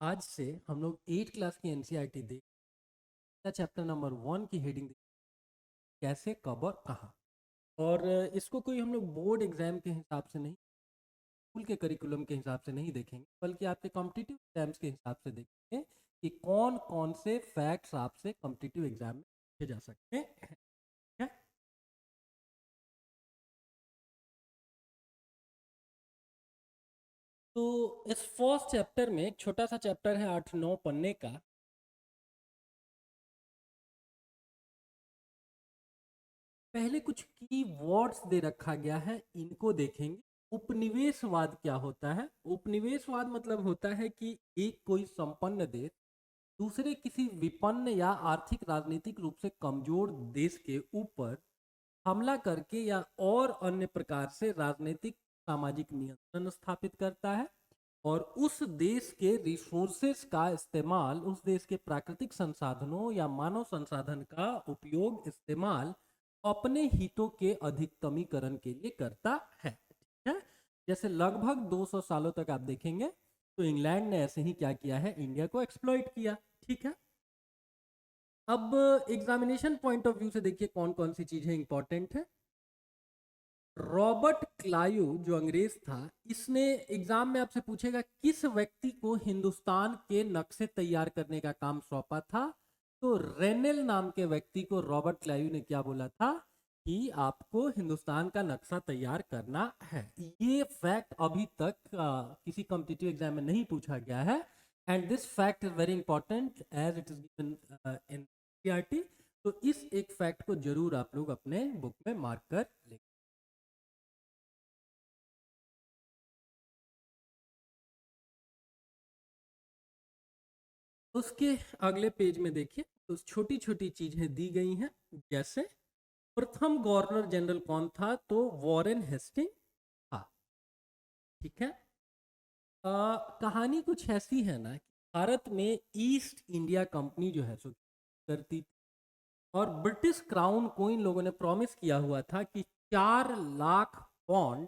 आज से हम लोग 8 क्लास की एनसीईआरटी देख चैप्टर नंबर 1 की हेडिंग कैसे कब और कहाँ। और इसको कोई हम लोग बोर्ड एग्जाम के हिसाब से नहीं, स्कूल के करिकुलम के हिसाब से नहीं देखेंगे, बल्कि आपके कॉम्पिटिटिव एग्जाम्स के हिसाब से देखेंगे कि कौन कौन से फैक्ट्स आपसे कॉम्पिटिटिव एग्जाम में पूछे जा सकते हैं। ठीक है? तो इस फर्स्ट चैप्टर में एक छोटा सा चैप्टर है 8-9 पन्ने का। पहले कुछ की वर्ड्स दे रखा गया है, इनको देखेंगे। उपनिवेशवाद क्या होता है? उपनिवेशवाद मतलब होता है कि एक कोई संपन्न देश दूसरे किसी विपन्न या आर्थिक राजनीतिक रूप से कमजोर देश के ऊपर हमला करके या और अन्य प्रकार से राजनीतिक सामाजिक नियंत्रण स्थापित करता है और उस देश के रिसोर्सेस का इस्तेमाल, उस देश के प्राकृतिक संसाधनों या मानव संसाधन का उपयोग इस्तेमाल अपने हितों के अधिकतमीकरण के लिए करता है। ठीक है? जैसे लगभग 200 सालों तक आप देखेंगे तो इंग्लैंड ने ऐसे ही क्या किया है, इंडिया को एक्सप्लॉइट किया। ठीक है? अब एग्जामिनेशन पॉइंट ऑफ व्यू से देखिए कौन कौन सी चीजें इंपॉर्टेंट है। रॉबर्ट क्लाइव जो अंग्रेज था, इसने एग्जाम में आपसे पूछेगा किस व्यक्ति को हिंदुस्तान के नक्शे तैयार करने का काम सौंपा था। तो रेनेल नाम के व्यक्ति को रॉबर्ट क्लाइव ने क्या बोला था कि आपको हिंदुस्तान का नक्शा तैयार करना है। ये फैक्ट अभी तक किसी कॉम्पिटिटिव एग्जाम में नहीं पूछा गया है and this fact is very important as it is given in CERT. तो इस एक फैक्ट को जरूर आप लोग अपने बुक में मार्क कर लें। उसके अगले पेज में देखिए तो छोटी छोटी चीजें दी गई हैं। जैसे प्रथम गवर्नर जनरल कौन था? तो वॉरेन हेस्टिंग था। ठीक है? कहानी कुछ ऐसी है ना कि भारत में ईस्ट इंडिया कंपनी जो है सो करती थी और ब्रिटिश क्राउन को इन लोगों ने प्रॉमिस किया हुआ था कि 4 लाख पौंड,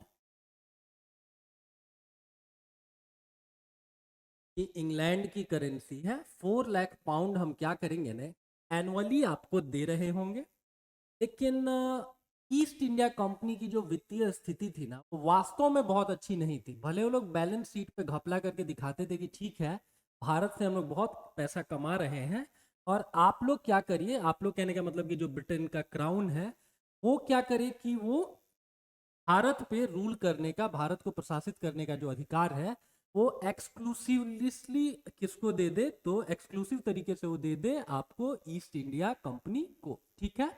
ये इंग्लैंड की करेंसी है, 4 लाख पाउंड हम क्या करेंगे ना, एनुअली आपको दे रहे होंगे। लेकिन ईस्ट इंडिया कंपनी की जो वित्तीय स्थिति थी ना, वो वास्तव में बहुत अच्छी नहीं थी। भले वो लोग बैलेंस शीट पे घपला करके दिखाते थे कि ठीक है, भारत से हम लोग बहुत पैसा कमा रहे हैं और आप लोग क्या करिए, आप लोग कहने का मतलब कि जो ब्रिटेन का क्राउन है वो क्या करे कि वो भारत पे रूल करने का, भारत को प्रशासित करने का जो अधिकार है वो एक्सक्लूसिवली किसको दे दे? तो एक्सक्लूसिव तरीके से वो दे दे आपको ईस्ट इंडिया कंपनी को। ठीक है?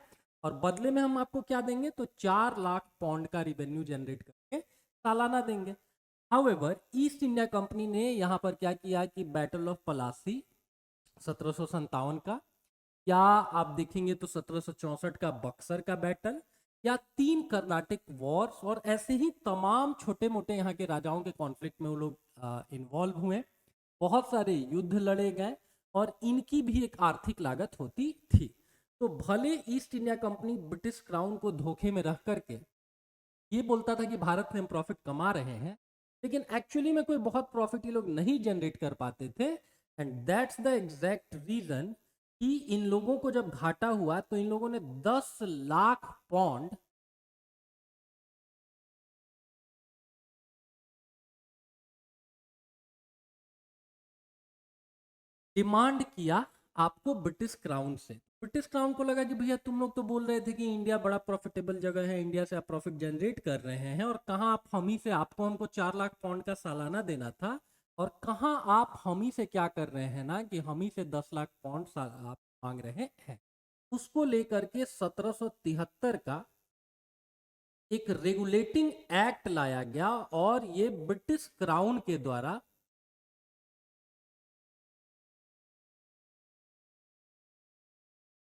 और बदले में हम आपको क्या देंगे? तो 4 लाख पौंड का रिवेन्यू जनरेट करके सालाना देंगे। हाउएवर ईस्ट इंडिया कंपनी ने यहाँ पर क्या किया कि बैटल ऑफ पलासी 1757 का, या आप देखेंगे तो 1764 का बक्सर का बैटल, या 3 कर्नाटिक वॉर्स और ऐसे ही तमाम छोटे मोटे यहाँ के राजाओं के कॉन्फ्लिक्ट में वो लोग इन्वॉल्व हुए। बहुत सारे युद्ध लड़े गए और इनकी भी एक आर्थिक लागत होती थी। तो भले east India company British crown को धोखे में रख करके ये बोलता था कि भारत में हम प्रॉफिट कमा रहे हैं, लेकिन एक्चुअली में कोई बहुत प्रॉफिट ये लोग नहीं जनरेट कर पाते थे। And that's the exact reason कि इन लोगों को जब घाटा हुआ तो इन लोगों ने 10 लाख पौंड डिमांड किया आपको ब्रिटिश क्राउन से। ब्रिटिश क्राउन को लगा कि भैया तुम लोग तो बोल रहे थे कि इंडिया बड़ा प्रॉफिटेबल जगह है, इंडिया से आप प्रॉफिट जनरेट कर रहे हैं, और कहाँ आप हम ही से, आपको हमको 4 लाख पौंड का सालाना देना था, और कहाँ आप हम ही से क्या कर रहे हैं ना कि हम ही से 10 लाख पौंड आप मांग रहे हैं। उसको लेकर के 1773 का एक रेगुलेटिंग एक्ट लाया गया और ये ब्रिटिश क्राउन के द्वारा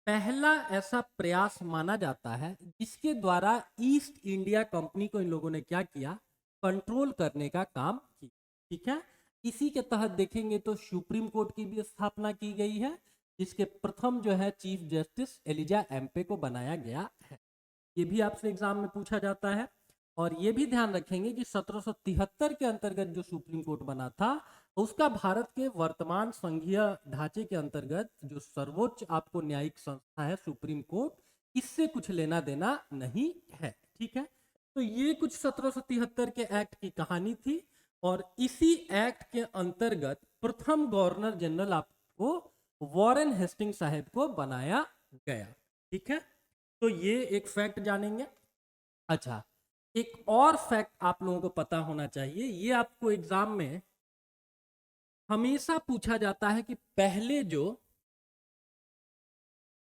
पहला ऐसा प्रयास माना जाता है जिसके द्वारा ईस्ट इंडिया कंपनी को इन लोगों ने क्या किया, कंट्रोल करने का काम किया। ठीक है? इसी के तहत देखेंगे तो सुप्रीम कोर्ट की भी स्थापना की गई है, जिसके प्रथम जो है चीफ जस्टिस एलिजा एम्पे को बनाया गया है। ये भी आपसे एग्जाम में पूछा जाता है। और ये भी ध्यान रखेंगे कि 1773 के अंतर्गत जो सुप्रीम कोर्ट बना था उसका भारत के वर्तमान संघीय ढांचे के अंतर्गत जो सर्वोच्च आपको न्यायिक संस्था है सुप्रीम कोर्ट, इससे कुछ लेना देना नहीं है। ठीक है, तो ये कुछ 1773 के एक्ट की कहानी थी, और इसी एक्ट के अंतर्गत प्रथम गवर्नर जनरल आपको वॉरेन हेस्टिंग साहब को बनाया गया। ठीक है, तो ये एक फैक्ट जानेंगे। अच्छा, एक और फैक्ट आप लोगों को पता होना चाहिए, ये आपको एग्जाम में हमेशा पूछा जाता है कि पहले जो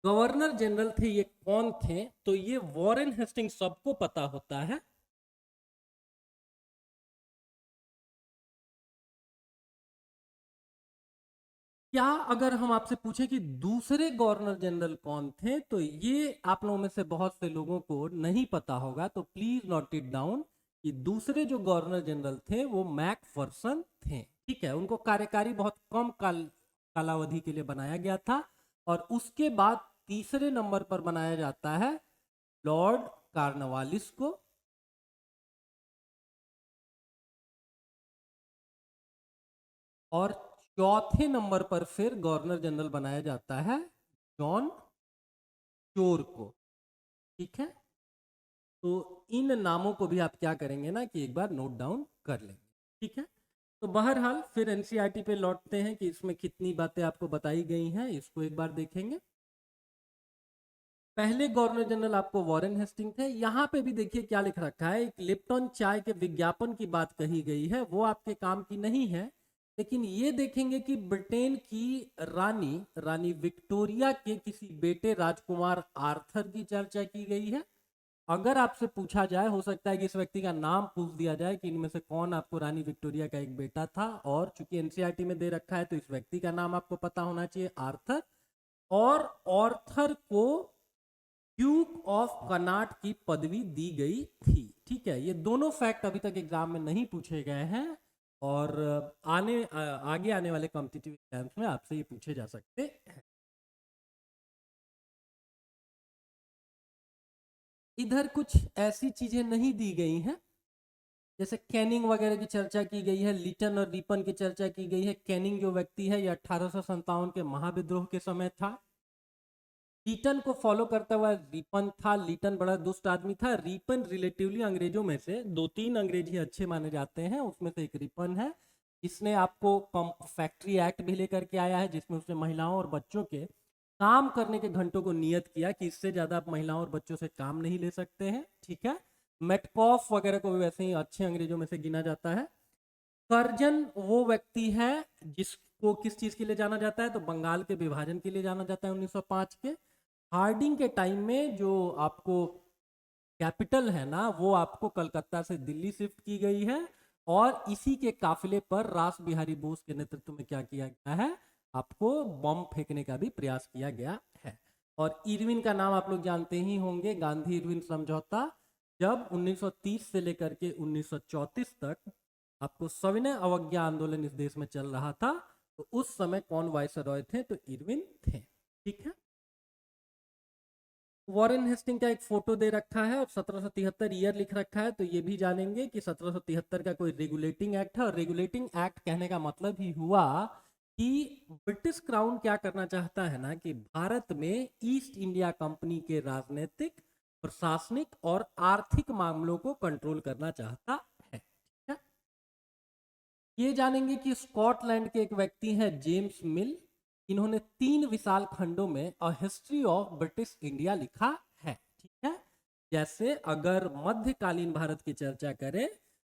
गवर्नर जनरल थे ये कौन थे, तो ये वॉरेन हेस्टिंग सबको पता होता है। क्या अगर हम आपसे पूछे कि दूसरे गवर्नर जनरल कौन थे, तो ये आप लोगों में से बहुत से लोगों को नहीं पता होगा, तो प्लीज नोट इट डाउन कि दूसरे जो गवर्नर जनरल थे वो मैकफर्सन थे। ठीक है, उनको कार्यकारी बहुत कम कालावधि के लिए बनाया गया था, और उसके बाद तीसरे नंबर पर बनाया जाता है लॉर्ड कार्नवालिस को, और चौथे नंबर पर फिर गवर्नर जनरल बनाया जाता है जॉन चोर को। ठीक है, तो इन नामों को भी आप क्या करेंगे ना कि एक बार नोट डाउन कर लेंगे। ठीक है, तो बहरहाल फिर एनसीईआरटी पे लौटते हैं कि इसमें कितनी बातें आपको बताई गई हैं, इसको एक बार देखेंगे। पहले गवर्नर जनरल आपको वॉरेन हेस्टिंग थे। यहाँ पे भी देखिए क्या लिख रखा है, एक लिप्टन चाय के विज्ञापन की बात कही गई है, वो आपके काम की नहीं है, लेकिन ये देखेंगे कि ब्रिटेन की रानी रानी विक्टोरिया के किसी बेटे राजकुमार आर्थर की चर्चा की गई है। अगर आपसे पूछा जाए, हो सकता है कि इस व्यक्ति का नाम पूछ दिया जाए कि इनमें से कौन आपको रानी विक्टोरिया का एक बेटा था, और चूंकि एनसीईआरटी में दे रखा है तो इस व्यक्ति का नाम आपको पता होना चाहिए, आर्थर। और ऑर्थर को ड्यूक ऑफ कनाट की पदवी दी गई थी। ठीक है, ये दोनों फैक्ट अभी तक एग्जाम में नहीं पूछे गए हैं, और आगे आने वाले कॉम्पिटिटिव एग्जाम्स में आपसे ये पूछे जा सकते हैं। इधर कुछ ऐसी चीजें नहीं दी गई हैं, जैसे कैनिंग वगैरह की चर्चा की गई है, लिटन और रिपन की चर्चा की गई है। कैनिंग जो व्यक्ति है ये 1857 के महाविद्रोह के समय था। लीटन को फॉलो करता हुआ रिपन था। लीटन बड़ा दुष्ट आदमी था। रिपन रिलेटिवली अंग्रेजों में से दो तीन अंग्रेजी अच्छे माने जाते हैं, उसमें से एक रिपन है। इसने आपको फैक्ट्री एक्ट भी लेकर के आया है, जिसमें उसने महिलाओं और बच्चों के काम करने के घंटों को नियत किया कि इससे ज्यादा आप महिलाओं और बच्चों से काम नहीं ले सकते हैं। ठीक है, मेटकॉफ वगैरह को भी वैसे ही अच्छे अंग्रेजों में से गिना जाता है। कर्जन वो व्यक्ति है जिसको किस चीज के लिए जाना जाता है, तो बंगाल के विभाजन के लिए जाना जाता है 1905 के। हार्डिंग के टाइम में जो आपको कैपिटल है ना, वो आपको कलकत्ता से दिल्ली शिफ्ट की गई है, और इसी के काफिले पर रास बिहारी बोस के नेतृत्व में क्या किया गया है, आपको बम फेंकने का भी प्रयास किया गया है। और इरविन का नाम आप लोग जानते ही होंगे, गांधी इरविन समझौता। जब 1930 से लेकर के 1934 तक आपको सविनय अवज्ञा आंदोलन इस देश में चल रहा था, तो उस समय कौन वायसरॉय थे, तो इरविन थे। ठीक है, वॉरेन हेस्टिंग का एक फोटो दे रखा है और 1773 ईयर लिख रखा है, तो ये भी जानेंगे कि 1773 का कोई रेगुलेटिंग एक्ट है। और रेगुलेटिंग एक्ट कहने का मतलब ही हुआ कि ब्रिटिश क्राउन क्या करना चाहता है ना, कि भारत में ईस्ट इंडिया कंपनी के राजनीतिक, प्रशासनिक और आर्थिक मामलों को कंट्रोल करना चाहता है। ठीक है? ये जानेंगे कि स्कॉटलैंड के एक व्यक्ति हैं जेम्स मिल, इन्होंने 3 विशाल खंडों में अ हिस्ट्री ऑफ ब्रिटिश इंडिया लिखा है। ठीक है, जैसे अगर मध्यकालीन भारत की चर्चा करें,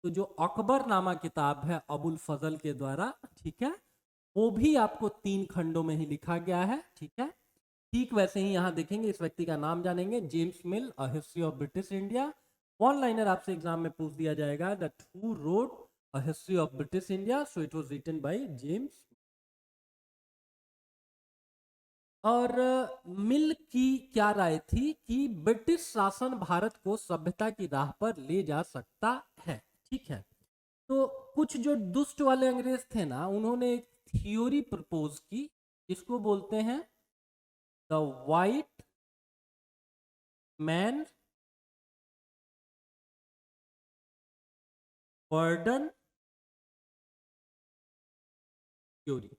तो जो अकबर नामा किताब है अबुल फजल के द्वारा, ठीक है, वो भी आपको 3 खंडों में ही लिखा गया है। ठीक है, ठीक वैसे ही यहाँ देखेंगे, इस व्यक्ति का नाम जानेंगे, James Mill, a history of British India. One liner आपसे एग्जाम में पूछ दिया जाएगा, that who wrote a history of British India, so it was written by James. और मिल की क्या राय थी कि ब्रिटिश शासन भारत को सभ्यता की राह पर ले जा सकता है। ठीक है, तो कुछ जो दुष्ट वाले अंग्रेज थे ना, उन्होंने एक थ्योरी प्रपोज की, जिसको बोलते हैं the white man burden theory,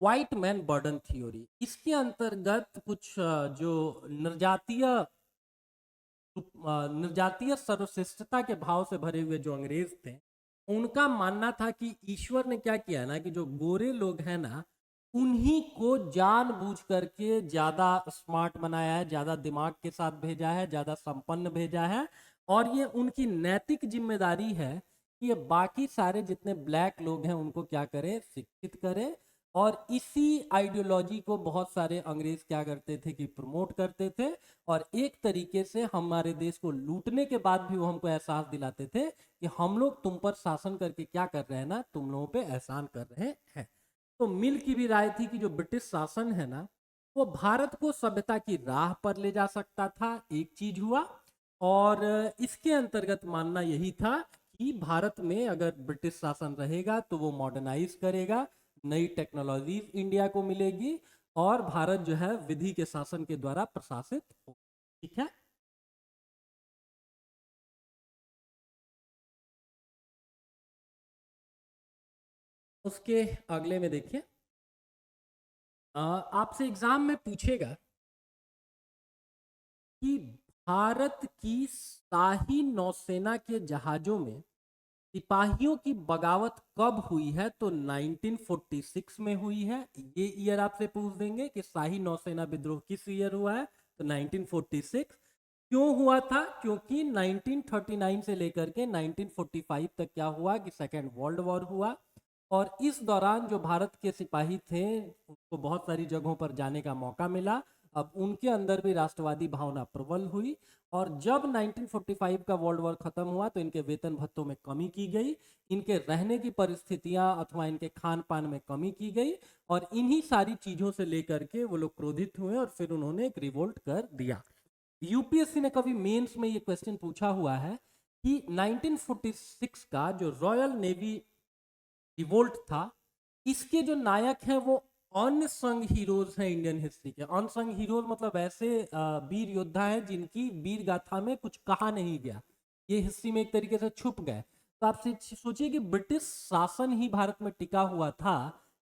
white man burden theory. इसके अंतर्गत कुछ जो निर्जातीय निर्जातीय सर्वश्रेष्ठता के भाव से भरे हुए जो अंग्रेज थे, उनका मानना था कि ईश्वर ने क्या किया ना कि जो गोरे लोग हैं ना, उन्हीं को जानबूझ करके ज्यादा स्मार्ट बनाया है, ज्यादा दिमाग के साथ भेजा है, ज्यादा संपन्न भेजा है। और ये उनकी नैतिक जिम्मेदारी है कि ये बाकी सारे जितने ब्लैक लोग हैं उनको क्या करें, शिक्षित करें। और इसी आइडियोलॉजी को बहुत सारे अंग्रेज क्या करते थे कि प्रमोट करते थे। और एक तरीके से हमारे देश को लूटने के बाद भी वो हमको एहसास दिलाते थे कि हम लोग तुम पर शासन करके क्या कर रहे हैं ना, तुम लोगों पे एहसान कर रहे हैं। तो मिल की भी राय थी कि जो ब्रिटिश शासन है ना, वो भारत को सभ्यता की राह पर ले जा सकता था, एक चीज हुआ। और इसके अंतर्गत मानना यही था कि भारत में अगर ब्रिटिश शासन रहेगा तो वो मॉडर्नाइज करेगा, नई टेक्नोलॉजी इंडिया को मिलेगी और भारत जो है विधि के शासन के द्वारा प्रशासित हो। ठीक है। उसके अगले में देखिए, आपसे एग्जाम में पूछेगा कि भारत की शाही नौसेना के जहाजों में सिपाहियों की बगावत कब हुई है, तो 1946 में हुई है। ये ईयर आपसे पूछ देंगे कि शाही नौसेना विद्रोह किस ईयर हुआ है, तो 1946। क्यों हुआ था, क्योंकि 1939 से लेकर के 1945 तक क्या हुआ कि सेकेंड वर्ल्ड वॉर हुआ। और इस दौरान जो भारत के सिपाही थे उनको बहुत सारी जगहों पर जाने का मौका मिला। अब उनके अंदर भी राष्ट्रवादी भावना प्रबल हुई। और जब 1945 का वर्ल्ड वॉर खत्म हुआ तो इनके वेतन भत्तों में कमी की गई, इनके रहने की परिस्थितियां अथवा इनके खान पान में कमी की गई। और इन्हीं सारी चीजों से लेकर के वो लोग क्रोधित हुए और फिर उन्होंने एक रिवोल्ट कर दिया। यूपीएससी ने कभी मेंस में ये क्वेश्चन पूछा हुआ है कि 1946 का जो रॉयल नेवी रिवोल्ट था, इसके जो नायक हैं वो अनसंग हीरोज हैं इंडियन हिस्ट्री के। अनसंग हीरोज मतलब ऐसे वीर योद्धा हैं जिनकी वीर गाथा में कुछ कहा नहीं गया, ये हिस्ट्री में एक तरीके से छुप गए। तो आप सोचिए कि ब्रिटिश शासन ही भारत में टिका हुआ था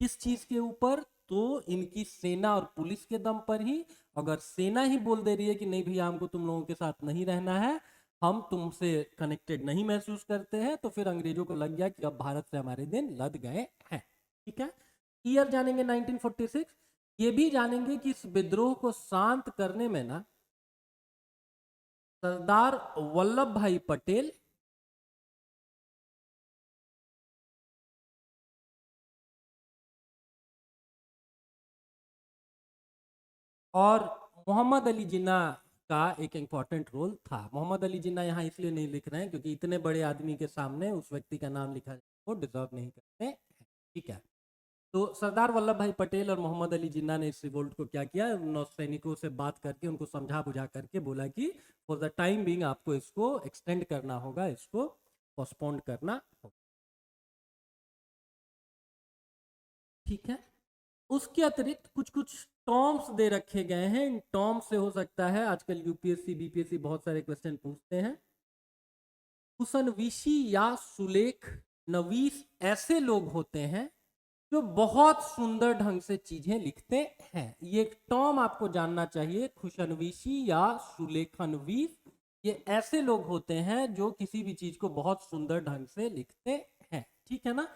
किस चीज के ऊपर, तो इनकी सेना और पुलिस के दम पर ही। अगर सेना ही बोल दे रही है कि नहीं भैया हमको तुम लोगों के साथ नहीं रहना है, हम तुमसे कनेक्टेड नहीं महसूस करते हैं, तो फिर अंग्रेजों को लग गया कि अब भारत से हमारे दिन लद गए हैं। ठीक है। ईयर जानेंगे 1946। ये भी जानेंगे कि इस विद्रोह को शांत करने में ना सरदार वल्लभ भाई पटेल और मोहम्मद अली जिन्ना का एक इंपॉर्टेंट रोल था। मोहम्मद अली जिन्ना यहाँ इसलिए नहीं लिख रहे हैं क्योंकि इतने बड़े आदमी के सामने उस व्यक्ति का नाम लिखा वो डिजर्व नहीं करते हैं। ठीक है। तो सरदार वल्लभ भाई पटेल और मोहम्मद अली जिन्ना ने इस रिवोल्ट को क्या किया, नौसैनिकों से बात करके उनको समझा बुझा करके बोला कि फॉर द टाइम बीइंग आपको इसको एक्सटेंड करना होगा, इसको पोस्टपोन करना होगा। ठीक है। उसके अतिरिक्त कुछ कुछ टर्म्स दे रखे गए हैं, इन टर्म्स से हो सकता है आजकल यूपीएससी बीपीएससी बहुत सारे क्वेश्चन पूछते हैं। कुशनविशी या सुलेख नवीस ऐसे लोग होते हैं जो बहुत सुंदर ढंग से चीजें लिखते हैं। ये टर्म आपको जानना चाहिए, खुशनवीशी या सुलेखनवीस। ये ऐसे लोग होते हैं जो किसी भी चीज को बहुत सुंदर ढंग से लिखते हैं। ठीक है ना।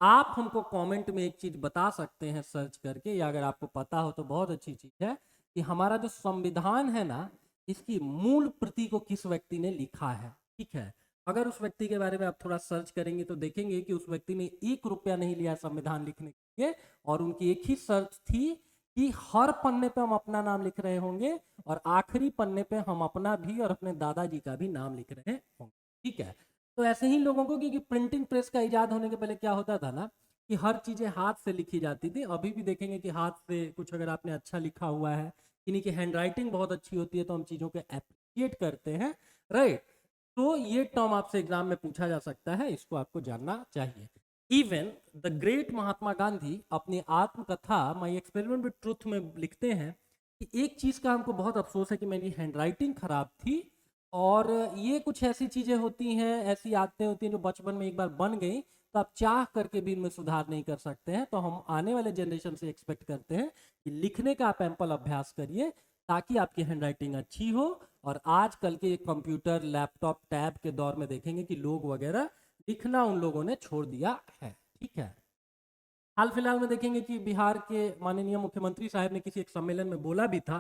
आप हमको कमेंट में एक चीज बता सकते हैं सर्च करके, या अगर आपको पता हो तो बहुत अच्छी चीज है, कि हमारा जो संविधान है ना, इसकी मूल प्रति को किस व्यक्ति ने लिखा है। ठीक है। अगर उस व्यक्ति के बारे में आप थोड़ा सर्च करेंगे तो देखेंगे कि उस व्यक्ति ने 1 रुपया नहीं लिया संविधान लिखने के लिए, और उनकी एक ही शर्त थी कि हर पन्ने पे हम अपना नाम लिख रहे होंगे और आखिरी पन्ने पे हम अपना भी और अपने दादाजी का भी नाम लिख रहे होंगे। ठीक है। तो ऐसे ही लोगों को, क्योंकि प्रिंटिंग प्रेस का इजाद होने के पहले क्या होता था ना कि हर चीजें हाथ से लिखी जाती थी। अभी भी देखेंगे कि हाथ से कुछ अगर आपने अच्छा लिखा हुआ है, किन्हीं की हैंडराइटिंग बहुत अच्छी होती है, तो हम चीजों को अप्रिशिएट करते हैं। राइट। तो ये टर्म आपसे एग्जाम में पूछा जा सकता है, इसको आपको जानना चाहिए। Even the great Mahatma Gandhi अपनी आत्मकथा माई एक्सपेरिमेंट विद ट्रुथ में लिखते हैं कि एक चीज का हमको बहुत अफसोस है कि मेरी हैंडराइटिंग खराब थी, और ये कुछ ऐसी चीजें होती हैं, ऐसी आदतें होती हैं जो बचपन में एक बार बन गई तो आप चाह करके भी इनमें सुधार नहीं कर सकते हैं। तो हम आने वाले जनरेशन से एक्सपेक्ट करते हैं कि लिखने का आप एम्पल अभ्यास करिए ताकि आपकी हैंडराइटिंग अच्छी हो। और आजकल के कंप्यूटर लैपटॉप टैब के दौर में देखेंगे कि लोग वगैरह लिखना उन लोगों ने छोड़ दिया है। ठीक है, हाल फिलहाल में देखेंगे कि बिहार के माननीय मुख्यमंत्री साहब ने किसी एक सम्मेलन में बोला भी था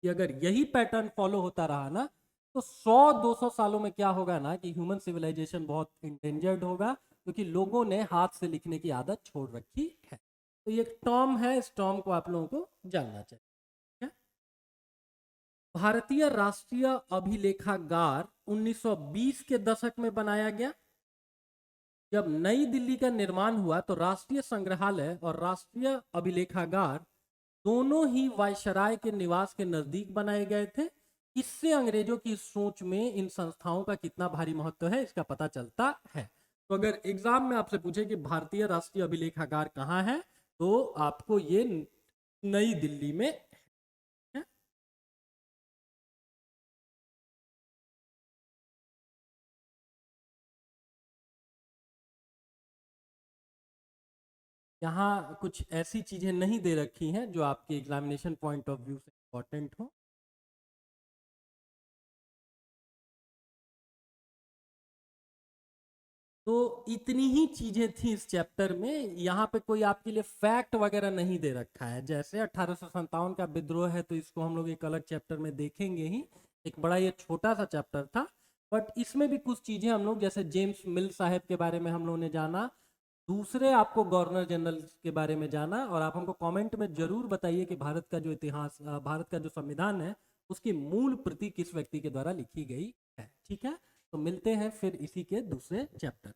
कि अगर यही पैटर्न फॉलो होता रहा ना तो 100-200 सालों में क्या होगा ना कि ह्यूमन सिविलाइजेशन बहुत इंडेंजर्ड होगा, क्योंकि लोगों ने हाथ से लिखने की आदत छोड़ रखी है। तो ये एक टर्म है, इस टर्म को आप लोगों को जानना चाहिए। ठीक है? भारतीय राष्ट्रीय अभिलेखागार 1920 के दशक में बनाया गया। जब नई दिल्ली का निर्माण हुआ तो राष्ट्रीय संग्रहालय और राष्ट्रीय अभिलेखागार दोनों ही वायसराय के निवास के नजदीक बनाए गए थे। इससे अंग्रेजों की सोच में इन संस्थाओं का कितना भारी महत्व है इसका पता चलता है। तो अगर एग्जाम में आपसे पूछे कि भारतीय राष्ट्रीय अभिलेखागार कहाँ है, तो आपको ये नई दिल्ली में है। यहाँ कुछ ऐसी चीजें नहीं दे रखी हैं जो आपके एग्जामिनेशन पॉइंट ऑफ व्यू से इंपॉर्टेंट हो। तो इतनी ही चीजें थी इस चैप्टर में। यहाँ पे कोई आपके लिए फैक्ट वगैरह नहीं दे रखा है। जैसे 1857 का विद्रोह है तो इसको हम लोग एक अलग चैप्टर में देखेंगे ही, एक बड़ा ये छोटा सा चैप्टर था। बट इसमें भी कुछ चीजें हम लोग, जैसे जेम्स मिल साहब के बारे में हम लोगों ने जाना, दूसरे आपको गवर्नर जनरल के बारे में जाना। और आप हमको कमेंट में जरूर बताइए कि भारत का जो इतिहास, भारत का जो संविधान है उसकी मूल प्रति किस व्यक्ति के द्वारा लिखी गई है। ठीक है, तो मिलते हैं फिर इसी के दूसरे चैप्टर।